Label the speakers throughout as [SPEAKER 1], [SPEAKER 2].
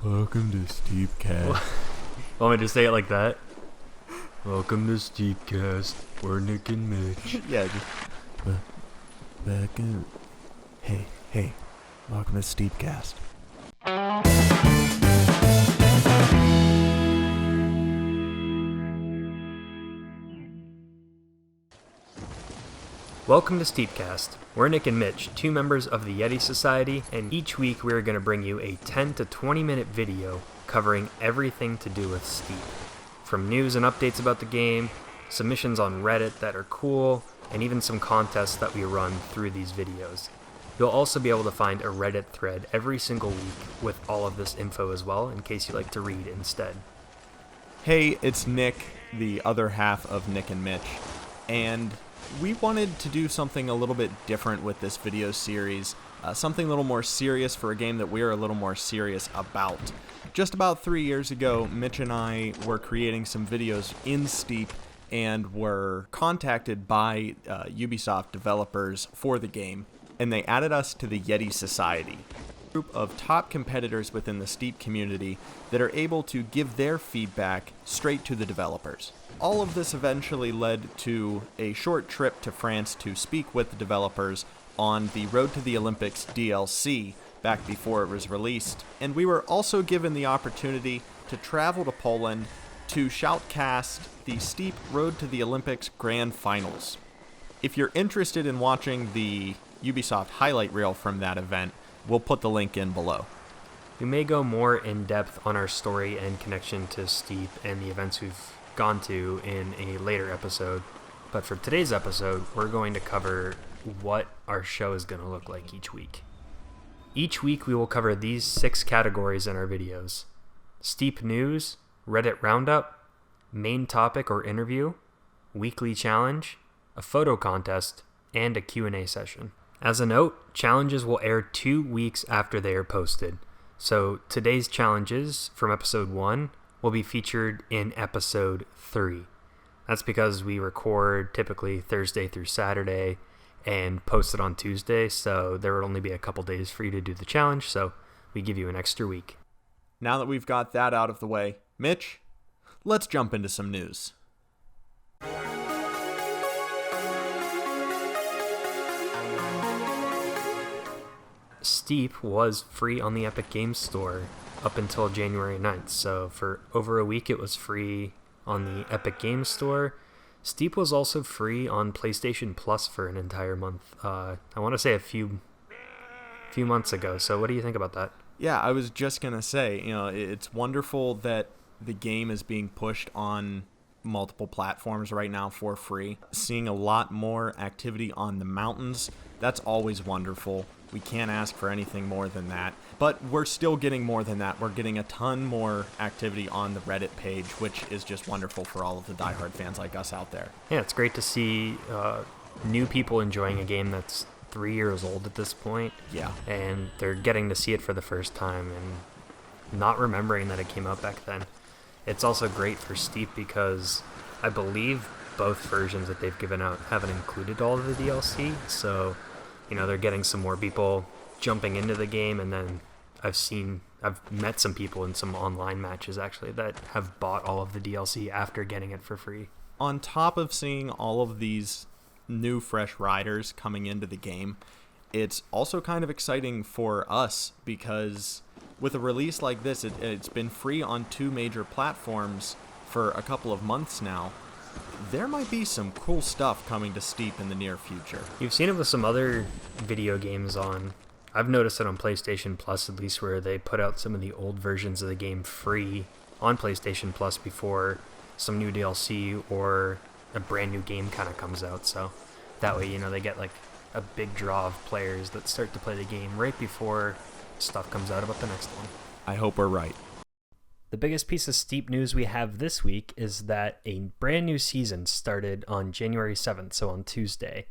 [SPEAKER 1] Welcome to STEEPCAST.
[SPEAKER 2] Want me to say it like that? Welcome to STEEPCAST. We're Nick and Mitch.
[SPEAKER 1] Yeah, just back in. Hey, welcome to STEEPCAST.
[SPEAKER 2] Welcome to STEEPCAST. We're Nick and Mitch, two members of the Yeti Society, and each week we're going to bring you a 10 to 20 minute video covering everything to do with Steep. From news and updates about the game, submissions on Reddit that are cool, and even some contests that we run through these videos. You'll also be able to find a Reddit thread every single week with all of this info as well, in case you like to read instead.
[SPEAKER 1] Hey, it's Nick, the other half of Nick and Mitch, and we wanted to do something a little bit different with this video series, something a little more serious for a game that we're a little more serious about. Just about 3 years ago, Mitch and I were creating some videos in Steep and were contacted by Ubisoft developers for the game, and they added us to the Yeti Society, a group of top competitors within the Steep community that are able to give their feedback straight to the developers. All of this eventually led to a short trip to France to speak with the developers on the Road to the Olympics DLC back before it was released, and we were also given the opportunity to travel to Poland to shoutcast the Steep Road to the Olympics Grand Finals. If you're interested in watching the Ubisoft highlight reel from that event, we'll put the link in below.
[SPEAKER 2] We may go more in depth on our story and connection to Steep and the events we've gone to in a later episode, but for today's episode, we're going to cover what our show is going to look like each week. Each week we will cover these 6 categories in our videos: Steep News, Reddit Roundup, Main Topic or Interview, Weekly Challenge, a Photo Contest, and a Q&A session. As a note, challenges will air 2 weeks after they are posted, so today's challenges from episode 1 will be featured in episode 3. That's because we record typically Thursday through Saturday and post it on Tuesday, so there would only be a couple days for you to do the challenge, so we give you an extra week.
[SPEAKER 1] Now that we've got that out of the way, Mitch, let's jump into some news.
[SPEAKER 2] Steep was free on the Epic Games Store up until January 9th, so for over a week it was free on the Epic Games Store. Steep was also free on PlayStation Plus for an entire month. I want to say a few months ago, so what do you think about that?
[SPEAKER 1] Yeah, I was just going to say, it's wonderful that the game is being pushed on multiple platforms right now for free. Seeing a lot more activity on the mountains, that's always wonderful. We can't ask for anything more than that. But we're still getting more than that. We're getting a ton more activity on the Reddit page, which is just wonderful for all of the diehard fans like us out there.
[SPEAKER 2] Yeah, it's great to see new people enjoying a game that's 3 years old at this point.
[SPEAKER 1] Yeah.
[SPEAKER 2] And they're getting to see it for the first time and not remembering that it came out back then. It's also great for Steep because I believe both versions that they've given out haven't included all of the DLC, so they're getting some more people jumping into the game, and then I've met some people in some online matches actually that have bought all of the DLC after getting it for free.
[SPEAKER 1] On top of seeing all of these new fresh riders coming into the game, it's also kind of exciting for us because with a release like this, it's been free on 2 major platforms for a couple of months now. There might be some cool stuff coming to Steep in the near future.
[SPEAKER 2] You've seen it with some other video games I've noticed it on PlayStation Plus at least, where they put out some of the old versions of the game free on PlayStation Plus before some new DLC or a brand new game kind of comes out, so that way they get like a big draw of players that start to play the game right before stuff comes out about the next one.
[SPEAKER 1] I hope we're right.
[SPEAKER 2] The biggest piece of Steep news we have this week is that a brand new season started on January 7th, so on Tuesday.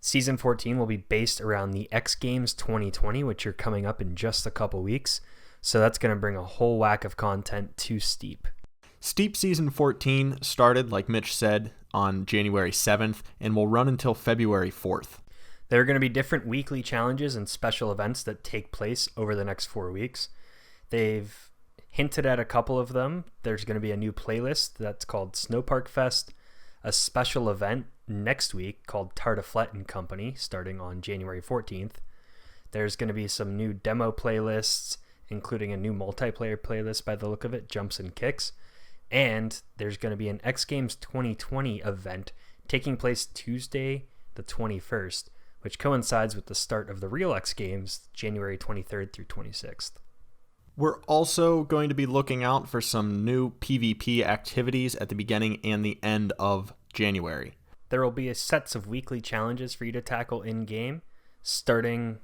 [SPEAKER 2] Season 14 will be based around the X Games 2020, which are coming up in just a couple weeks, so that's going to bring a whole whack of content to Steep.
[SPEAKER 1] Steep Season 14 started, like Mitch said, on January 7th and will run until February 4th.
[SPEAKER 2] There are going to be different weekly challenges and special events that take place over the next 4 weeks. They've hinted at a couple of them. There's going to be a new playlist that's called Snowpark Fest, a special event next week called Tartiflette and Company starting on January 14th. There's going to be some new demo playlists, including a new multiplayer playlist by the look of it, Jumps and Kicks. And there's going to be an X Games 2020 event taking place Tuesday the 21st, which coincides with the start of the real X Games, January 23rd through 26th.
[SPEAKER 1] We're also going to be looking out for some new PvP activities at the beginning and the end of January.
[SPEAKER 2] There will be sets of weekly challenges for you to tackle in-game. Starting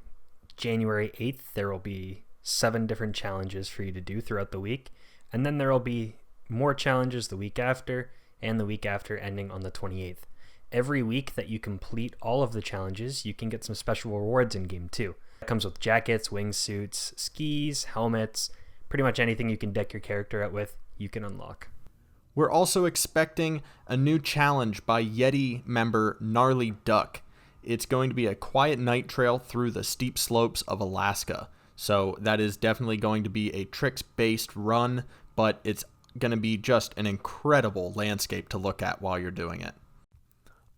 [SPEAKER 2] January 8th, there will be 7 different challenges for you to do throughout the week. And then there will be more challenges the week after, and the week after ending on the 28th. Every week that you complete all of the challenges, you can get some special rewards in-game too. It comes with jackets, wingsuits, skis, helmets, pretty much anything you can deck your character out with, you can unlock.
[SPEAKER 1] We're also expecting a new challenge by Yeti member Gnarly Duck. It's going to be a quiet night trail through the steep slopes of Alaska. So that is definitely going to be a tricks-based run, but it's going to be just an incredible landscape to look at while you're doing it.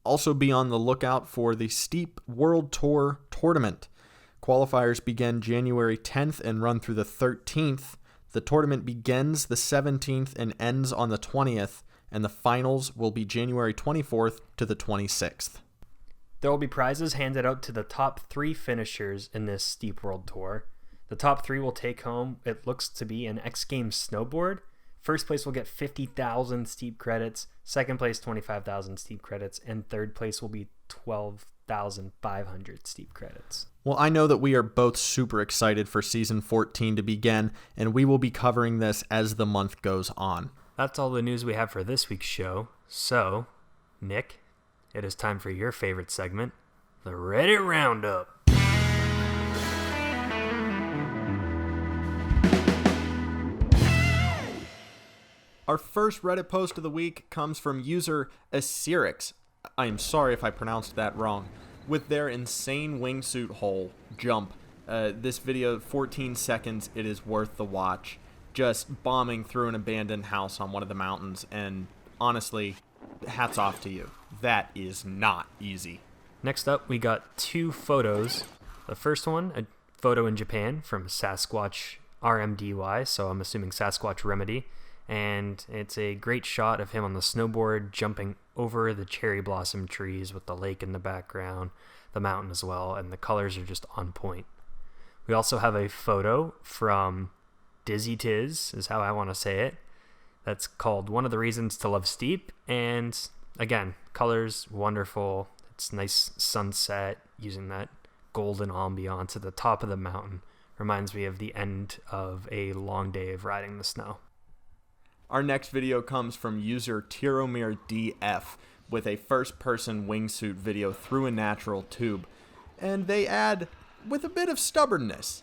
[SPEAKER 1] Also be on the lookout for the Steep World Tour Tournament. Qualifiers begin January 10th and run through the 13th. The tournament begins the 17th and ends on the 20th, and the finals will be January 24th to the 26th.
[SPEAKER 2] There will be prizes handed out to the top 3 finishers in this Steep World Tour. The top 3 will take home, it looks to be, an X Games snowboard. First place will get 50,000 steep credits, second place 25,000 steep credits, and third place will be 12,500 steep credits.
[SPEAKER 1] Well, I know that we are both super excited for Season 14 to begin, and we will be covering this as the month goes on.
[SPEAKER 2] That's all the news we have for this week's show. So, Nick, it is time for your favorite segment, the Reddit Roundup.
[SPEAKER 1] Our first Reddit post of the week comes from user Asyrix. I am sorry if I pronounced that wrong. With their insane wingsuit hole jump. This video, 14 seconds, it is worth the watch. Just bombing through an abandoned house on one of the mountains, and honestly, hats off to you. That is not easy.
[SPEAKER 2] Next up, we got 2 photos. The first one, a photo in Japan from Sasquatch RMDY, so I'm assuming Sasquatch Remedy. And it's a great shot of him on the snowboard jumping over the cherry blossom trees with the lake in the background, the mountain as well, and the colors are just on point. We also have a photo from Dizzy Tiz, is how I want to say it. That's called One of the Reasons to Love Steep, and again, colors wonderful. It's nice sunset using that golden ambiance at the top of the mountain. Reminds me of the end of a long day of riding the snow.
[SPEAKER 1] Our next video comes from user Tiromir DF with a first-person wingsuit video through a natural tube. And they add, with a bit of stubbornness.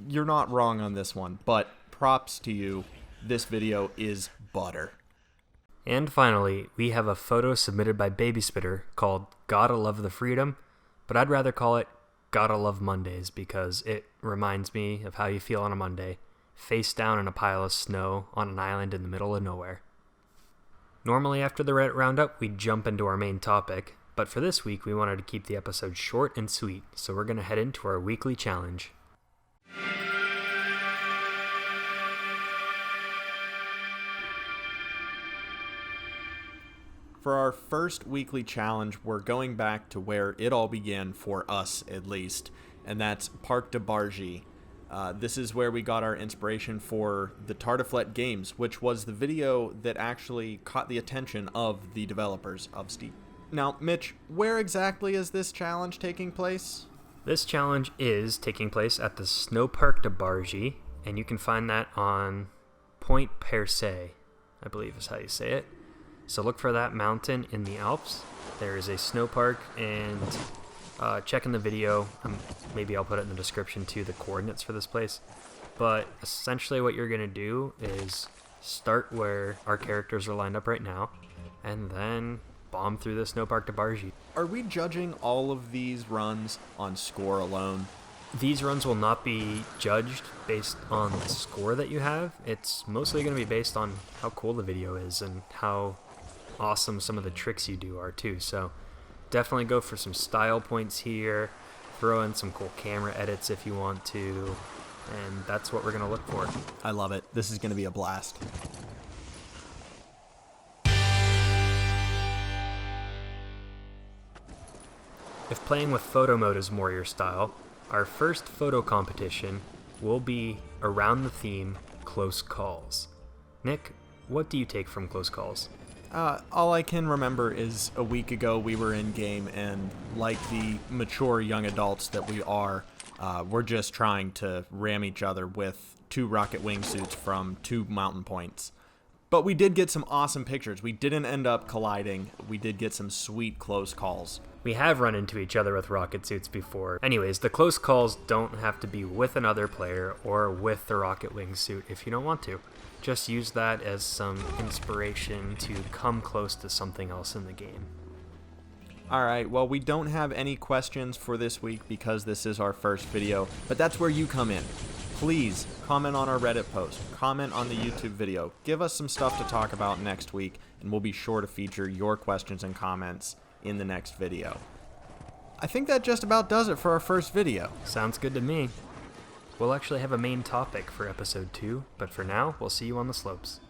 [SPEAKER 1] You're not wrong on this one, but props to you. This video is butter.
[SPEAKER 2] And finally, we have a photo submitted by Babyspitter called Gotta Love the Freedom, but I'd rather call it Gotta Love Mondays because it reminds me of how you feel on a Monday. Face down in a pile of snow on an island in the middle of nowhere. Normally after the Reddit Roundup, we jump into our main topic, but for this week we wanted to keep the episode short and sweet, so we're going to head into our weekly challenge.
[SPEAKER 1] For our first weekly challenge, we're going back to where it all began, for us at least, and that's Parc de Bargy. This is where we got our inspiration for the Tartiflette games, which was the video that actually caught the attention of the developers of Steep. Now, Mitch, where exactly is this challenge taking place?
[SPEAKER 2] This challenge is taking place at the Snowpark de Bargy, and you can find that on Point Percé, I believe is how you say it. So look for that mountain in the Alps. There is a snow park, and check in the video. Maybe I'll put it in the description too, the coordinates for this place. But essentially what you're going to do is start where our characters are lined up right now, and then bomb through the Snowpark de Bargy.
[SPEAKER 1] Are we judging all of these runs on score alone?
[SPEAKER 2] These runs will not be judged based on the score that you have. It's mostly going to be based on how cool the video is and how awesome some of the tricks you do are too. So definitely go for some style points here. Throw in some cool camera edits if you want to. And that's what we're going to look for.
[SPEAKER 1] I love it. This is going to be a blast.
[SPEAKER 2] If playing with photo mode is more your style, our first photo competition will be around the theme Close Calls. Nick, what do you take from Close Calls?
[SPEAKER 1] All I can remember is a week ago we were in game, and like the mature young adults that we are, we're just trying to ram each other with 2 rocket wingsuits from 2 mountain points. But we did get some awesome pictures. We didn't end up colliding. We did get some sweet close calls.
[SPEAKER 2] We have run into each other with rocket suits before. Anyways, the close calls don't have to be with another player or with the rocket wingsuit if you don't want to. Just use that as some inspiration to come close to something else in the game.
[SPEAKER 1] Alright, well, we don't have any questions for this week because this is our first video, but that's where you come in. Please comment on our Reddit post, comment on the YouTube video, give us some stuff to talk about next week, and we'll be sure to feature your questions and comments in the next video. I think that just about does it for our first video.
[SPEAKER 2] Sounds good to me. We'll actually have a main topic for episode 2, but for now, we'll see you on the slopes.